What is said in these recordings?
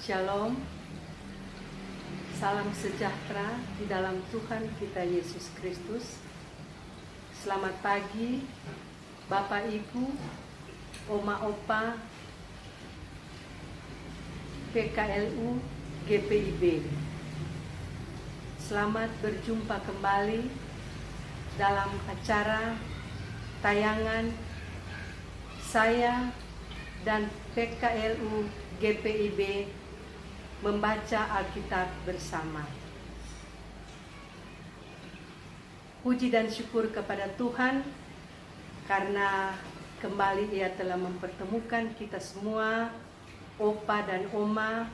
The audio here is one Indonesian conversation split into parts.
Shalom, salam sejahtera di dalam Tuhan kita Yesus Kristus. Selamat pagi Bapak Ibu, Oma Opa, PKLU, GPIB. Selamat berjumpa kembali dalam acara tayangan saya dan PKLU GPIB membaca Alkitab bersama. Puji dan syukur kepada Tuhan karena kembali Ia telah mempertemukan kita semua, Opa dan Oma,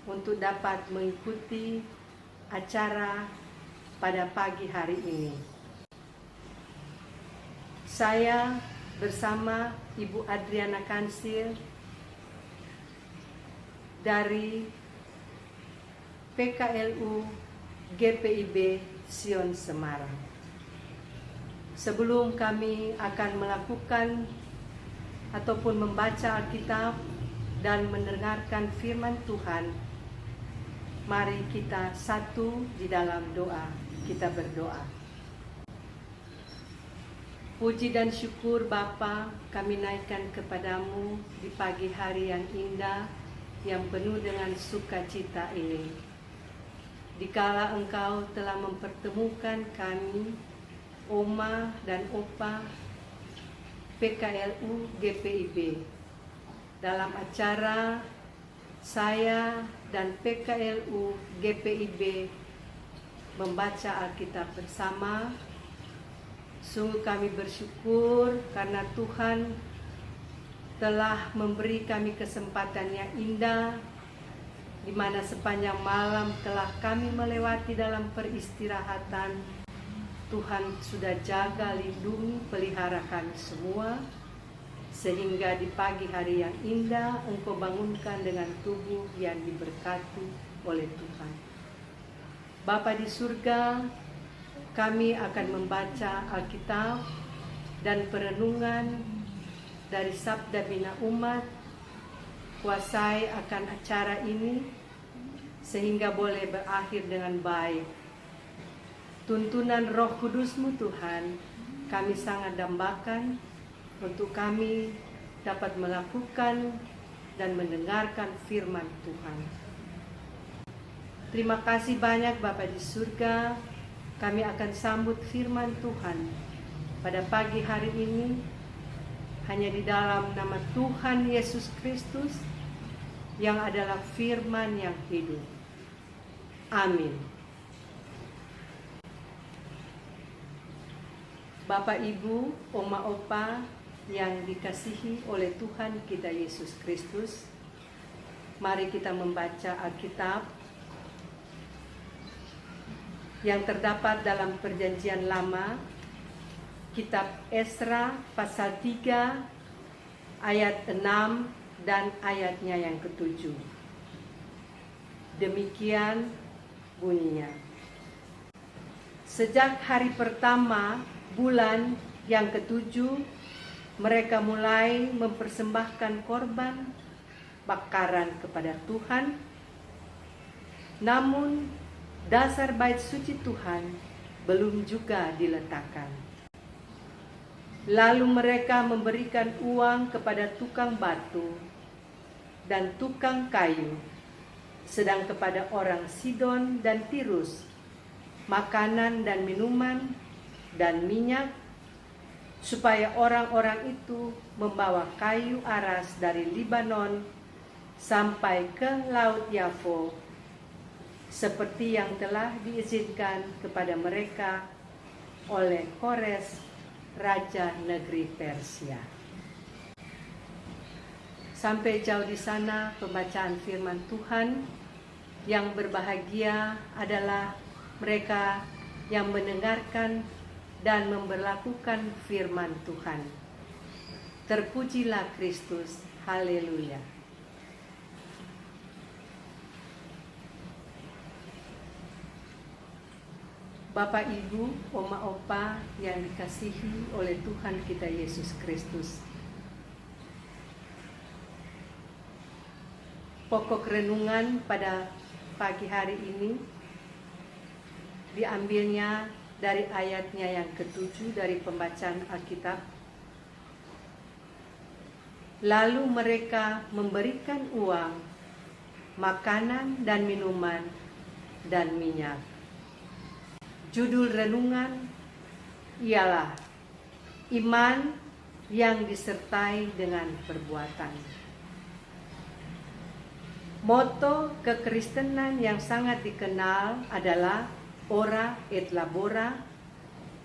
untuk dapat mengikuti acara pada pagi hari ini. Saya bersama Ibu Adriana Kansil dari PKLU GPIB Sion Semarang. Sebelum kami akan melakukan ataupun membaca Alkitab dan mendengarkan firman Tuhan, mari kita satu di dalam doa. Kita berdoa. Puji dan syukur Bapa kami naikkan kepadamu di pagi hari yang indah, yang penuh dengan sukacita ini. Dikala Engkau telah mempertemukan kami, Oma dan Opa, PKLU GPIB, dalam acara saya dan PKLU GPIB membaca Alkitab bersama. Sungguh kami bersyukur karena Tuhan telah memberi kami kesempatan yang indah, di mana sepanjang malam telah kami melewati dalam peristirahatan. Tuhan sudah jaga, lindungi, pelihara kami semua, sehingga di pagi hari yang indah Engkau bangunkan dengan tubuh yang diberkati oleh Tuhan. Bapa di surga, kami akan membaca Alkitab dan perenungan dari Sabda Bina Umat. Kuasai akan acara ini sehingga boleh berakhir dengan baik. Tuntunan Roh Kudus-Mu Tuhan, kami sangat dambakan untuk kami dapat melakukan dan mendengarkan firman Tuhan. Terima kasih banyak Bapa di surga. Kami akan sambut firman Tuhan pada pagi hari ini hanya di dalam nama Tuhan Yesus Kristus yang adalah firman yang hidup. Amin. Bapak, Ibu, Oma, Opa yang dikasihi oleh Tuhan kita Yesus Kristus, mari kita membaca Alkitab yang terdapat dalam Perjanjian Lama, Kitab Esra pasal 3 ayat 6 dan ayatnya yang ke-7. Demikian bunyinya. Sejak hari pertama bulan yang ke-7, mereka mulai mempersembahkan korban bakaran kepada Tuhan. Namun dasar bait suci Tuhan belum juga diletakkan. Lalu mereka memberikan uang kepada tukang batu dan tukang kayu, sedang kepada orang Sidon dan Tirus makanan dan minuman dan minyak, supaya orang-orang itu membawa kayu aras dari Libanon sampai ke Laut Yafo, seperti yang telah diizinkan kepada mereka oleh Kores, Raja negeri Persia. Sampai jauh di sana pembacaan firman Tuhan. Yang berbahagia adalah mereka yang mendengarkan dan memberlakukan firman Tuhan. Terpujilah Kristus. Haleluya. Bapak, Ibu, Oma, Opa yang dikasihi oleh Tuhan kita Yesus Kristus. Pokok renungan pada pagi hari ini diambilnya dari ayatnya yang ke-7 dari pembacaan Alkitab. Lalu mereka memberikan uang, makanan dan minuman, dan minyak. Judul renungan ialah iman yang disertai dengan perbuatan. Moto kekristenan yang sangat dikenal adalah ora et labora,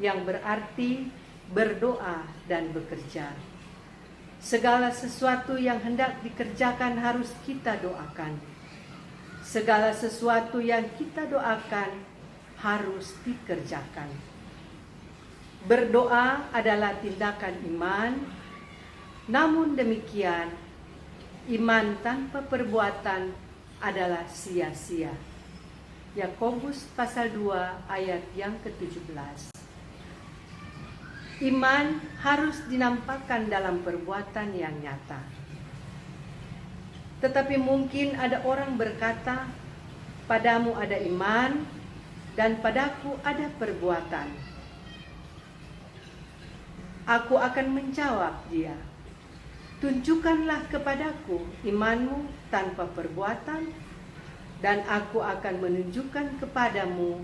yang berarti berdoa dan bekerja. Segala sesuatu yang hendak dikerjakan harus kita doakan. Segala sesuatu yang kita doakan harus dikerjakan. Berdoa adalah tindakan iman, namun demikian, iman tanpa perbuatan adalah sia-sia. Yakobus pasal 2 ayat yang ke-17. Iman harus dinampakkan dalam perbuatan yang nyata. Tetapi mungkin ada orang berkata, padamu ada iman dan padaku ada perbuatan. Aku akan menjawab dia, tunjukkanlah kepadaku imanmu tanpa perbuatan, dan aku akan menunjukkan kepadamu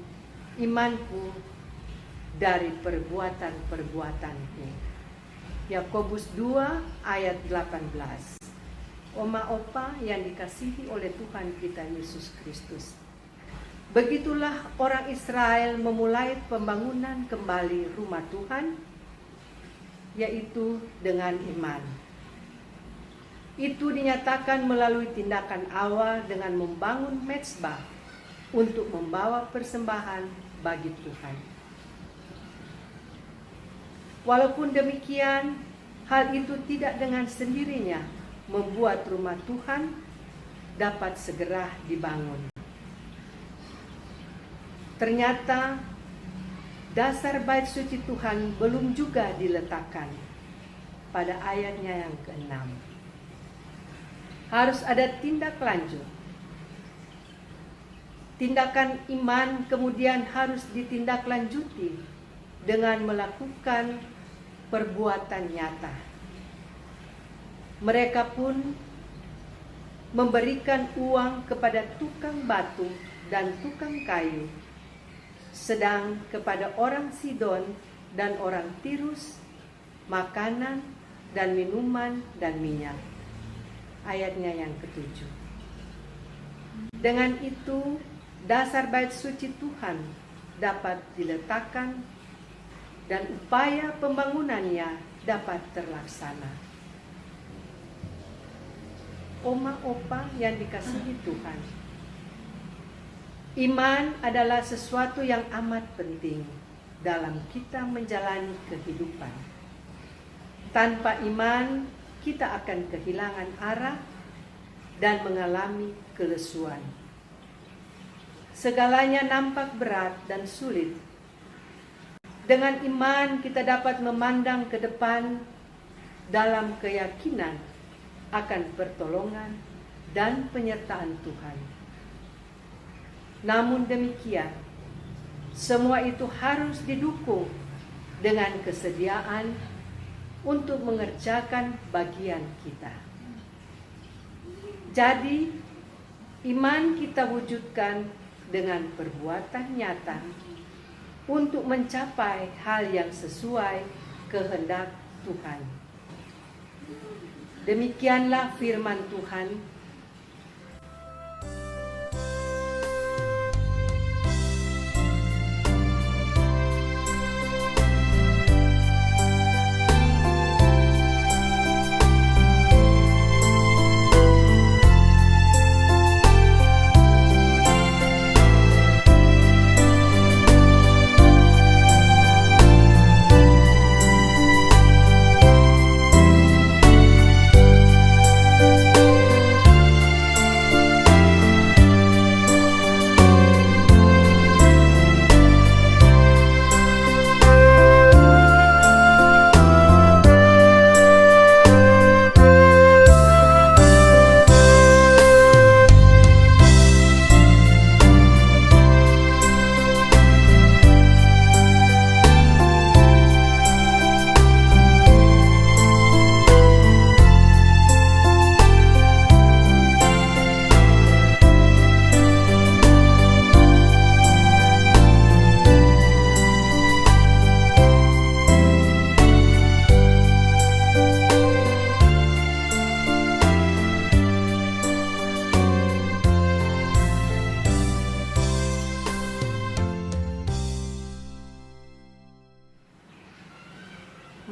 imanku dari perbuatan-perbuatanku. Yakobus 2 ayat 18. Oma opa yang dikasihi oleh Tuhan kita Yesus Kristus. Begitulah orang Israel memulai pembangunan kembali rumah Tuhan, yaitu dengan iman. Itu dinyatakan melalui tindakan awal dengan membangun mezbah untuk membawa persembahan bagi Tuhan. Walaupun demikian, hal itu tidak dengan sendirinya membuat rumah Tuhan dapat segera dibangun. Ternyata dasar bait suci Tuhan belum juga diletakkan pada ayatnya yang ke-6. Harus ada tindak lanjut. Tindakan iman kemudian harus ditindaklanjuti dengan melakukan perbuatan nyata. Mereka pun memberikan uang kepada tukang batu dan tukang kayu, sedang kepada orang Sidon dan orang Tirus makanan dan minuman dan minyak. Ayatnya yang ke-7. Dengan itu dasar bait suci Tuhan dapat diletakkan dan upaya pembangunannya dapat terlaksana. Oma opa yang dikasihi Tuhan, iman adalah sesuatu yang amat penting dalam kita menjalani kehidupan. Tanpa iman, kita akan kehilangan arah dan mengalami kelesuan. Segalanya nampak berat dan sulit. Dengan iman kita dapat memandang ke depan dalam keyakinan akan pertolongan dan penyertaan Tuhan. Namun demikian, semua itu harus didukung dengan kesediaan untuk mengerjakan bagian kita. Jadi, iman kita wujudkan dengan perbuatan nyata untuk mencapai hal yang sesuai kehendak Tuhan. Demikianlah firman Tuhan.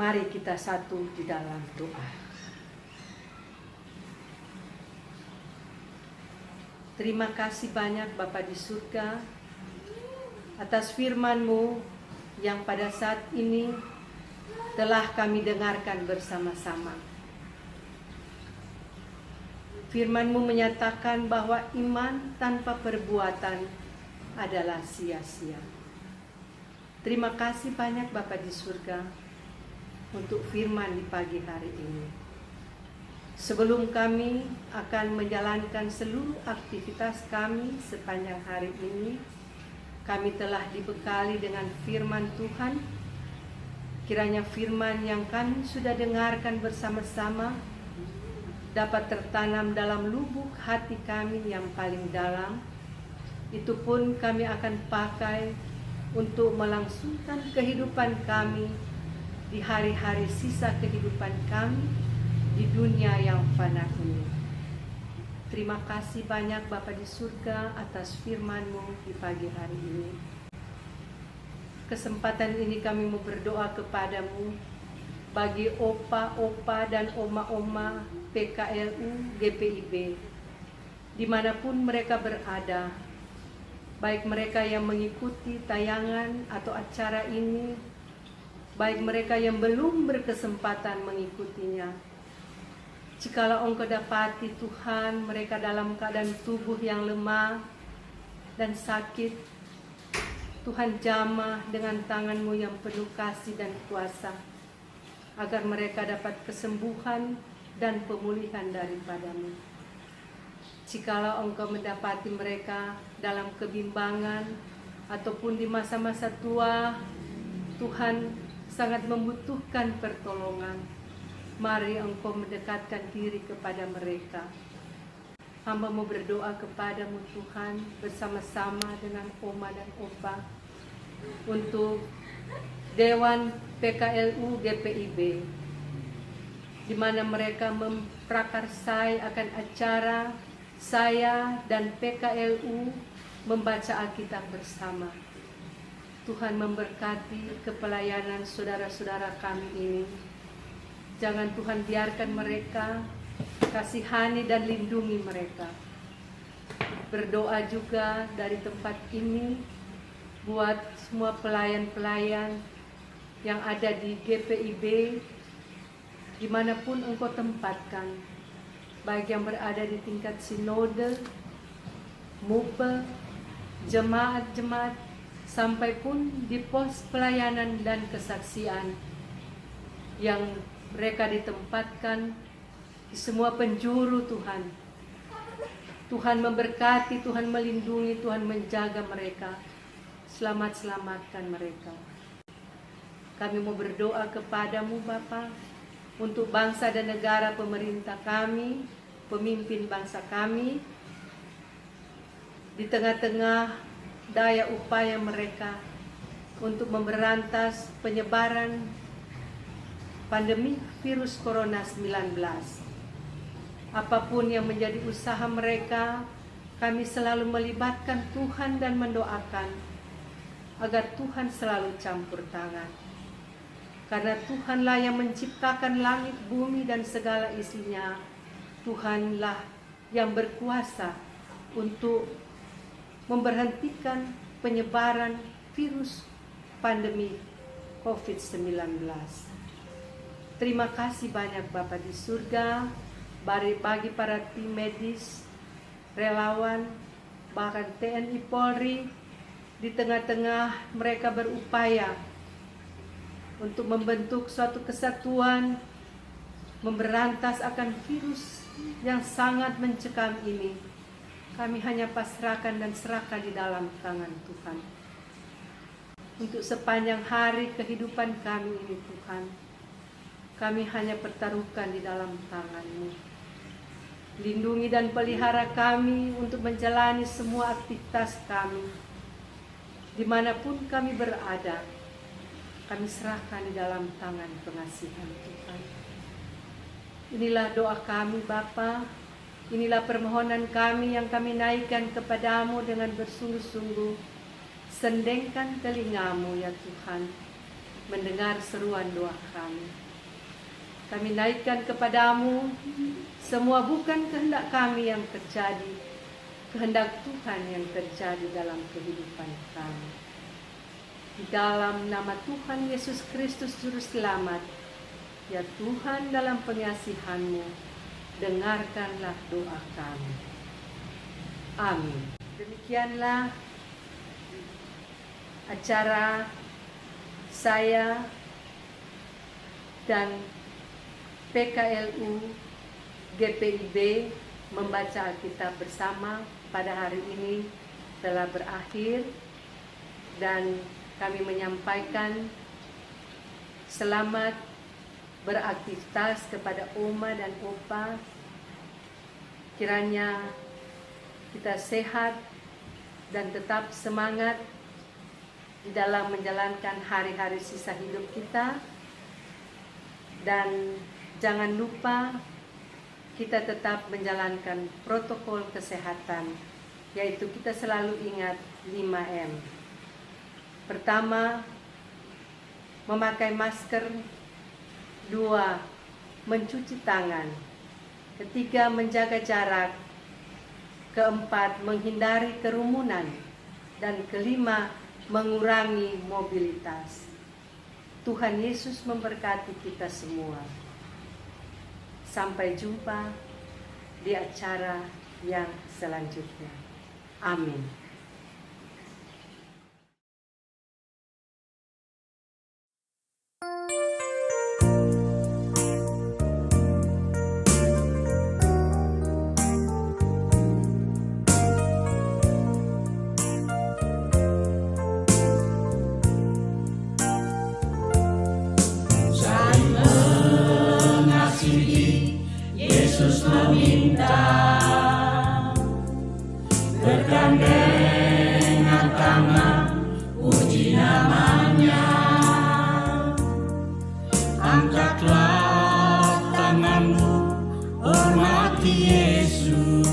Mari kita satu di dalam doa. Terima kasih banyak Bapa di surga atas firman-Mu yang pada saat ini telah kami dengarkan bersama-sama. Firman-Mu menyatakan bahwa iman tanpa perbuatan adalah sia-sia. Terima kasih banyak Bapa di surga untuk firman di pagi hari ini. Sebelum kami akan menjalankan seluruh aktivitas kami sepanjang hari ini, kami telah dibekali dengan firman Tuhan. Kiranya firman yang kami sudah dengarkan bersama-sama dapat tertanam dalam lubuk hati kami yang paling dalam. Itu pun kami akan pakai untuk melangsungkan kehidupan kami di hari-hari sisa kehidupan kami di dunia yang fana ini. Terima kasih banyak Bapa di surga atas firman-Mu di pagi hari ini. Kesempatan ini kami mau berdoa kepadamu bagi opa-opa dan oma-oma PKLU GPIB dimanapun mereka berada, baik mereka yang mengikuti tayangan atau acara ini, baik mereka yang belum berkesempatan mengikutinya. Jikalau Engkau dapati Tuhan mereka dalam keadaan tubuh yang lemah dan sakit, Tuhan jamah dengan tangan-Mu yang penuh kasih dan kuasa, agar mereka dapat kesembuhan dan pemulihan daripada-Mu. Jikalau Engkau mendapati mereka dalam kebimbangan ataupun di masa-masa tua, Tuhan sangat membutuhkan pertolongan, mari Engkau mendekatkan diri kepada mereka. Hamba mau berdoa kepadamu Tuhan bersama-sama dengan Oma dan Opa untuk Dewan PKLU GPIB, di mana mereka memprakarsai akan acara saya dan PKLU membaca Alkitab bersama. Tuhan memberkati kepelayanan saudara-saudara kami ini. Jangan Tuhan biarkan mereka, kasihani dan lindungi mereka. Berdoa juga dari tempat ini buat semua pelayan-pelayan yang ada di GPIB, dimanapun Engkau tempatkan, baik yang berada di tingkat sinode, mubel, jemaat-jemaat, sampai pun di pos pelayanan dan kesaksian yang mereka ditempatkan di semua penjuru Tuhan. Tuhan memberkati, Tuhan melindungi, Tuhan menjaga mereka. Selamat-selamatkan mereka. Kami mau berdoa kepadamu Bapa untuk bangsa dan negara pemerintah kami, pemimpin bangsa kami, di tengah-tengah daya upaya mereka untuk memberantas penyebaran pandemi virus Corona 19. Apapun yang menjadi usaha mereka, kami selalu melibatkan Tuhan dan mendoakan agar Tuhan selalu campur tangan. Karena Tuhanlah yang menciptakan langit, bumi, dan segala isinya. Tuhanlah yang berkuasa untuk memberhentikan penyebaran virus pandemi COVID-19. Terima kasih banyak Bapa di surga, bagi para tim medis, relawan, bahkan TNI Polri, di tengah-tengah mereka berupaya untuk membentuk suatu kesatuan, memberantas akan virus yang sangat mencekam ini. Kami hanya pasrahkan dan serahkan di dalam tangan Tuhan. Untuk sepanjang hari kehidupan kami ini Tuhan, kami hanya pertaruhkan di dalam tangan-Mu. Lindungi dan pelihara kami untuk menjalani semua aktivitas kami. Dimanapun kami berada, kami serahkan di dalam tangan pengasihan Tuhan. Inilah doa kami Bapa, inilah permohonan kami yang kami naikkan kepadamu dengan bersungguh-sungguh. Sendengkan telingamu ya Tuhan. mendengar seruan doa kami. Kami naikkan kepadamu semua bukan kehendak kami yang terjadi, kehendak Tuhan yang terjadi dalam kehidupan kami. Di dalam nama Tuhan Yesus Kristus Juru Selamat, ya Tuhan dalam pengasihan-Mu, dengarkanlah doa kami. Amin. Demikianlah acara saya dan PKLU GPIB membaca Alkitab bersama pada hari ini telah berakhir, dan kami menyampaikan selamat beraktivitas kepada Oma dan Opa. Kiranya kita sehat dan tetap semangat di dalam menjalankan hari-hari sisa hidup kita, dan jangan lupa kita tetap menjalankan protokol kesehatan, yaitu kita selalu ingat 5M. Pertama, memakai masker. 2, mencuci tangan. 3, menjaga jarak. 4, menghindari kerumunan. Dan 5, mengurangi mobilitas. Tuhan Yesus memberkati kita semua. Sampai jumpa di acara yang selanjutnya. Amin. Yesus meminta bergandengan tangan, puji namanya. Angkatlah tanganmu, hormati Yesus.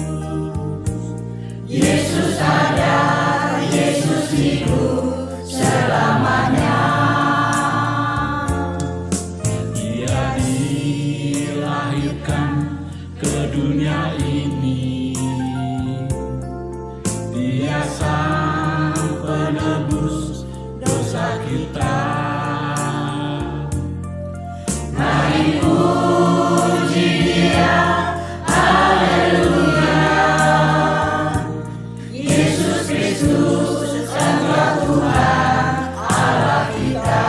Yesus ada, Yesus hidup selamanya. Dia dilahirkan ke dunia ini, Dia sang penebus dosa kita. Mari puji Dia, haleluya. Yesus Kristus adalah Tuhan Allah kita.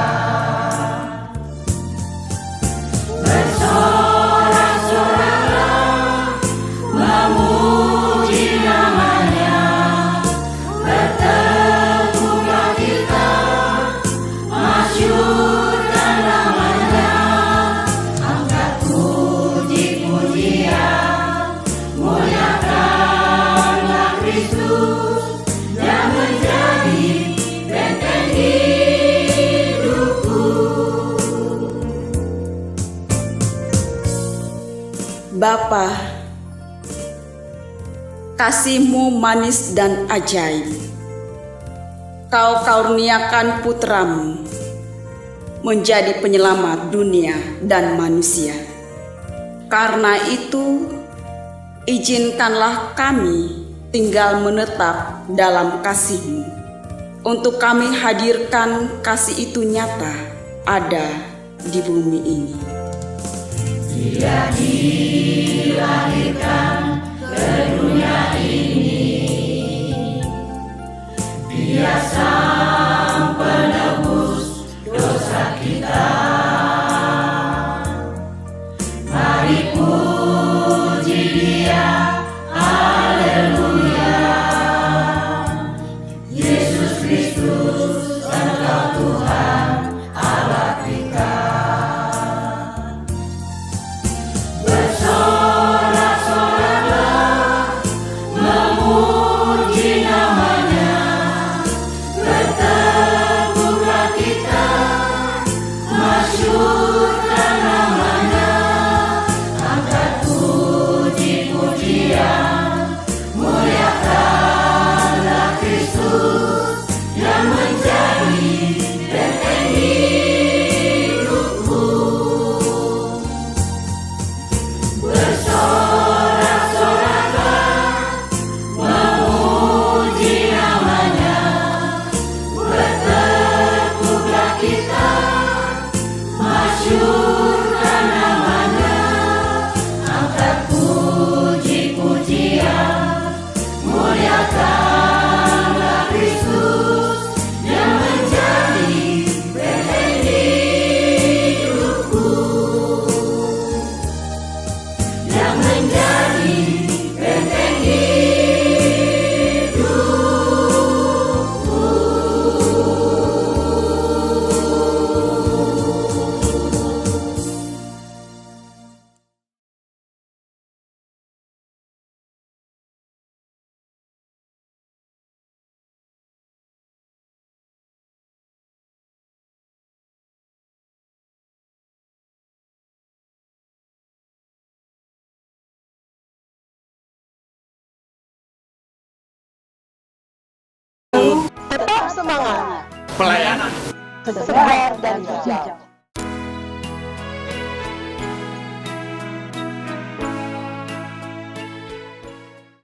Bapa, kasih-Mu manis dan ajaib. Kau karuniakan putra-Mu menjadi penyelamat dunia dan manusia. Karena itu, izinkanlah kami tinggal menetap dalam kasih-Mu, untuk kami hadirkan kasih itu nyata ada di bumi ini. Dia dilahirkan ke dunia ini, Dia sang penebus dosa kita. Mari puji Dia, haleluya. Yesus Kristus Engkau Tuhan Allah kita. Bersorak-soraklah, Tetap semangat. Pelayanan Tersebar dan hijau.